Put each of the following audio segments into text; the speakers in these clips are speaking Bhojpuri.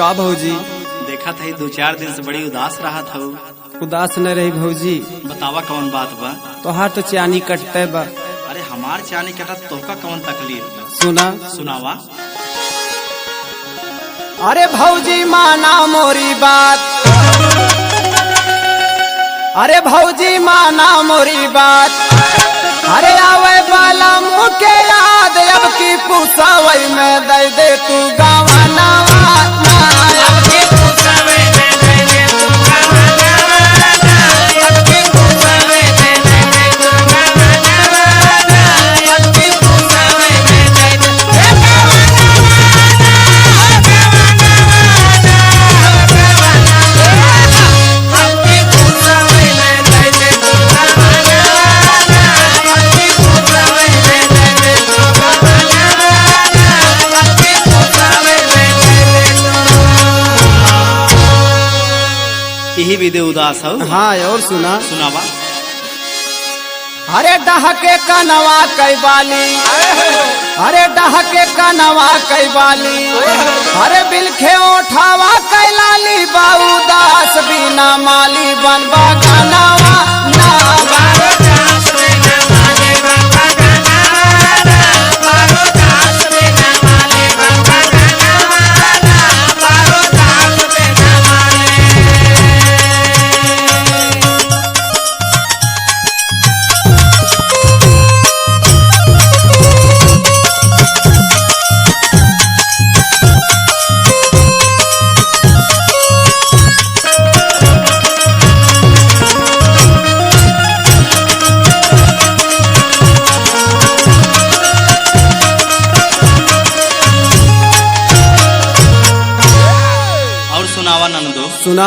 का भौजी? देखा था 2-4 दिन से बड़ी उदास रहा था। उदास न रही भौजी। बतावा कौन बात बा? तोहार तो चानी कटते बा। अरे हमार चानी कटत तोहका कौन तकलीफ बा? सुना सुनावा। अरे भौजी माना मोरी बात, अरे भौजी माना मोरी बात। अरे आवे बाला मुँह के याद अब की पुसावई में दे दे तू गावाना। यही विदे उदास हो। हाँ और सुना। सुनावा। अरे डहके कनवा कई बाली, अरे डहके कनवा कई बाली। अरे बिलखे उठावा कई लाली बाऊ दास बिना माली बनवा कनवा ना। सुनावा नंदो। सुना।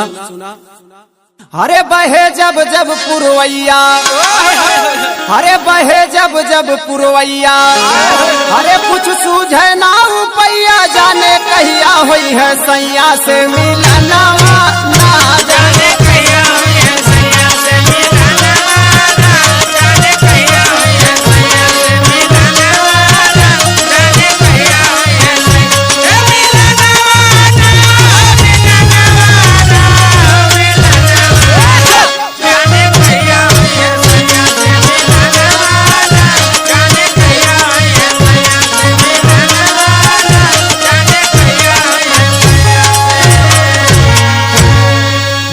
अरे बहे जब जब पुरवैया, अरे बहे जब जब पुरवैया। अरे कुछ सूझे ना रुपैया जाने कहिया हुई है सैया से मिलना ना। जाने कहिया हुई है सैया से मिलना, जाने कहिया हुई है सैया से मिलना, जाने कहिया हुई है सैया से मिलना।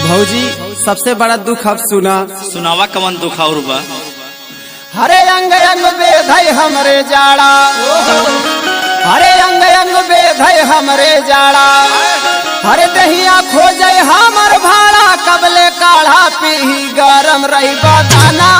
भौजी सबसे बड़ा दुख अब सुना। सुनावा कवन दुख और बा? हरे अंग अंग बेधई हमरे जाड़ा, हरे अंग अंग बेधई हमरे जाड़ा। हरे दहिया खोजे हमर भाड़ा कबले काढ़ा पी गरम रही बदाना।